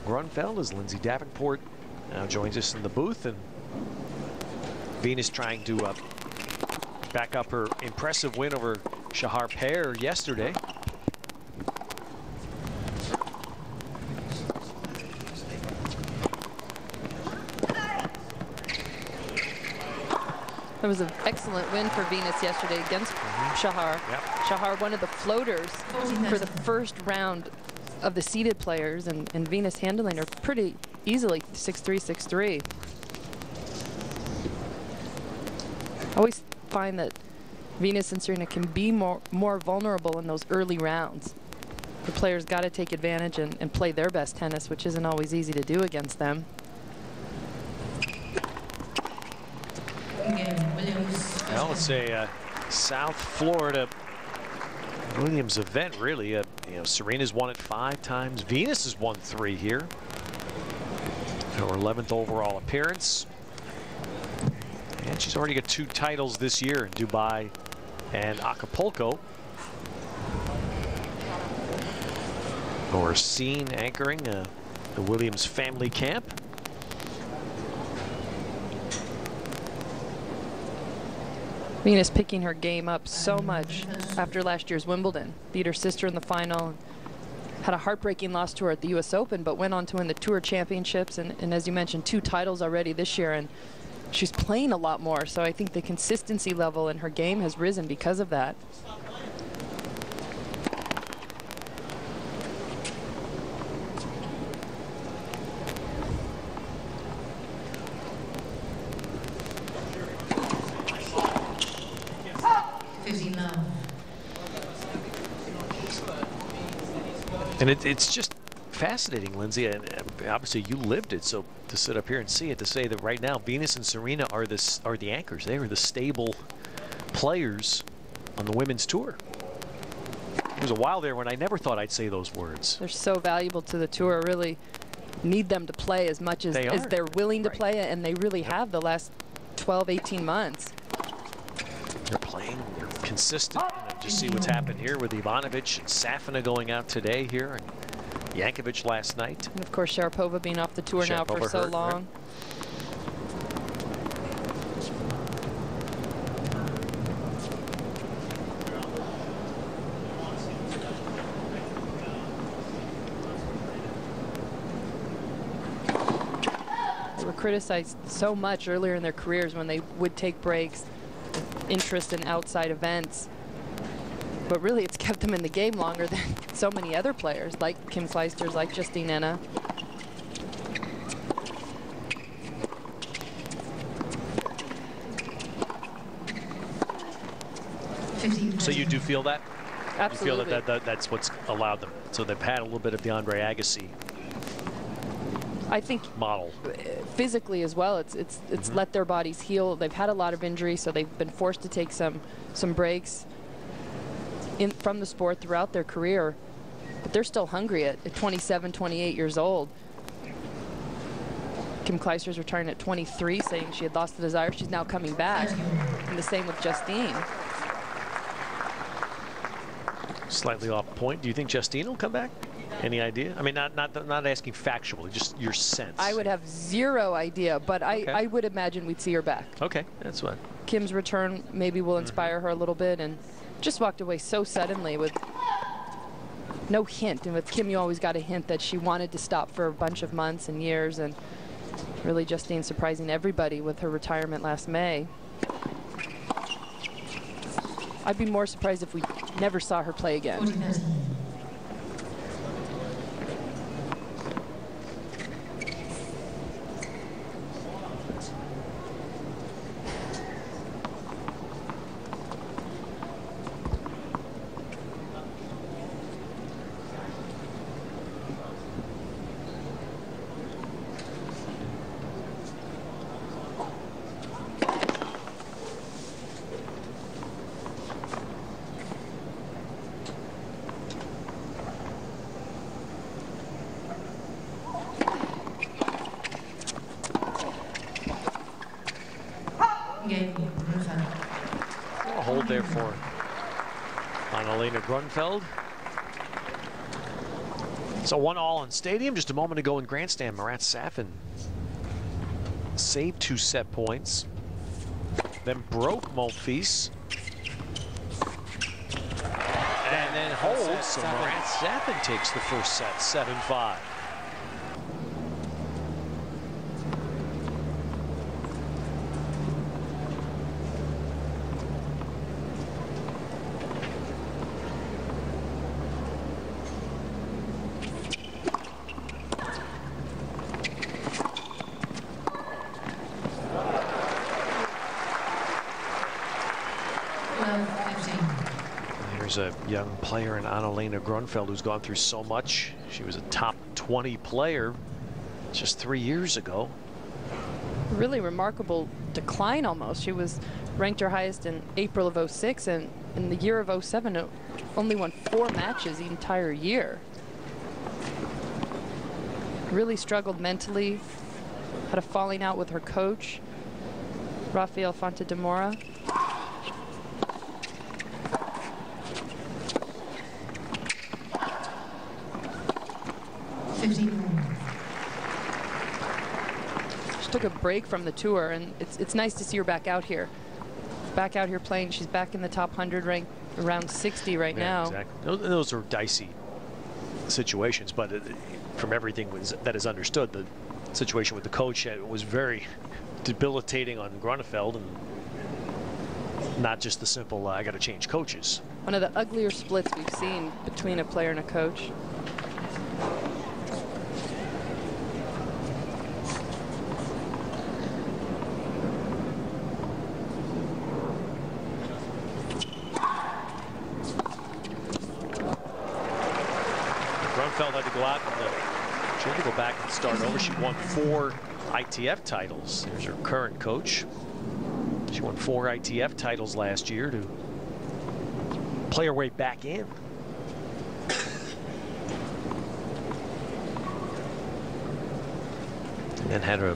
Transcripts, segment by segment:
Groenefeld as Lindsay Davenport now joins us in the booth, and Venus trying to back up her impressive win over Shahar Peer yesterday. It was an excellent win for Venus yesterday against Shahar. Yep. Shahar, one of the floaters for the first round of the seeded players, and Venus handling her pretty easily, 6-3, 6-3. I always find that Venus and Serena can be more vulnerable in those early rounds. The players got to take advantage and play their best tennis, which isn't always easy to do against them. Well, it's a South Florida Williams event, really. You know, Serena's won it 5 times. Venus has won 3 here. Her 11th overall appearance. And she's already got 2 titles this year in Dubai and Acapulco. Or seen anchoring the Williams family camp. Venus picking her game up so much after last year's Wimbledon. Beat her sister in the final. Had a heartbreaking loss to her at the US Open, but went on to win the Tour Championships. And as you mentioned, 2 titles already this year. And she's playing a lot more. So I think the consistency level in her game has risen because of that. And it's just fascinating, Lindsay, and obviously you lived it, so to sit up here and see it, to say that right now Venus and Serena are the anchors. They are the stable players on the women's tour. There was a while there when I never thought I'd say those words. They're so valuable to the tour. Really need them to play as much as they're willing to play, and they really have the last 12, 18 months. They're playing, they're consistent. Just see what's happened here with Ivanovic and Safina going out today here, and Jankovic last night. And of course Sharapova being off the tour now for so long. They were criticized so much earlier in their careers when they would take breaks, interest in outside events. But really, it's kept them in the game longer than so many other players, like Kim Clijsters, like Justine Henin. So you do feel that? Absolutely. You feel that that's what's allowed them. So they've had a little bit of the Andre Agassi, I think, model. Physically as well. It's let their bodies heal. They've had a lot of injuries, so they've been forced to take some breaks from the sport throughout their career, but they're still hungry at 27, 28 years old. Kim Clijsters retiring at 23, saying she had lost the desire. She's now coming back, and the same with Justine. Slightly off point. Do you think Justine will come back? Any idea? I mean, not asking factually, just your sense. I would have 0 idea, but I would imagine we'd see her back. Okay, that's what. Kim's return maybe will inspire her a little bit, and just walked away so suddenly with no hint. And with Kim, you always got a hint that she wanted to stop for a bunch of months and years, and really Justine surprising everybody with her retirement last May. I'd be more surprised if we never saw her play again. A hold there for Anna-Lena Groenefeld. So 1-all in Stadium. Just a moment ago in Grandstand, Marat Safin saved 2 set points, then broke Monfils, and then holds. So Marat Safin takes the first set, 7-5. Here's a young player in Anna-Lena Groenefeld who's gone through so much. She was a top 20 player just 3 years ago. Really remarkable decline almost. She was ranked her highest in April of '06, and in the year of '07 only won 4 matches the entire year. Really struggled mentally, had a falling out with her coach, Rafael Fonte de Mora. She took a break from the tour, and it's nice to see her back out here. Back out here playing. She's back in the top 100, ranked around 60 right now. Exactly. Those are dicey situations, but from everything that is understood, the situation with the coach was very debilitating on Groenefeld, and not just the simple, I got to change coaches. One of the uglier splits we've seen between a player and a coach. Groenefeld had to go out and she had to go back and start over. She won 4 ITF titles. There's her current coach. She won 4 ITF titles last year to play her way back in. And then had a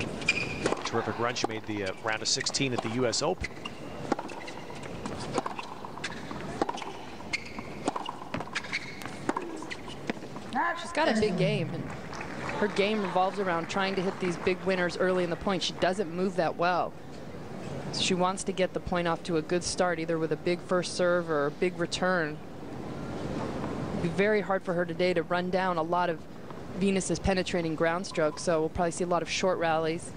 terrific run. She made the round of 16 at the US Open. She's got a big game, and her game revolves around trying to hit these big winners early in the point. She doesn't move that well. So she wants to get the point off to a good start, either with a big first serve or a big return. It'll be very hard for her today to run down a lot of Venus's penetrating ground strokes, so we'll probably see a lot of short rallies.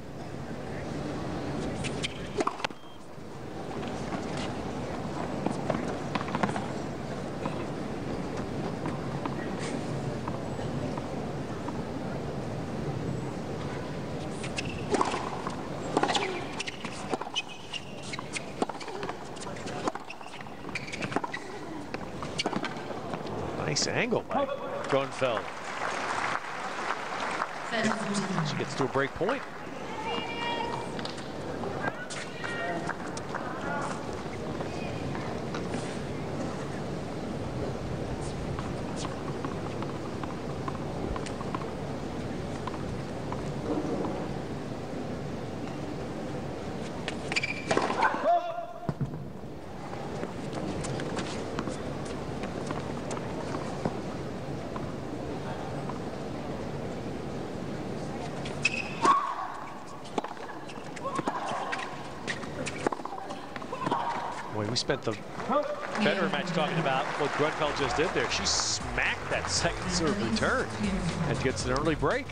Nice angle by Groenefeld. She gets to a break point. Boy, we spent the Federer match talking about what Groenefeld just did there. She smacked that second serve return and gets an early break.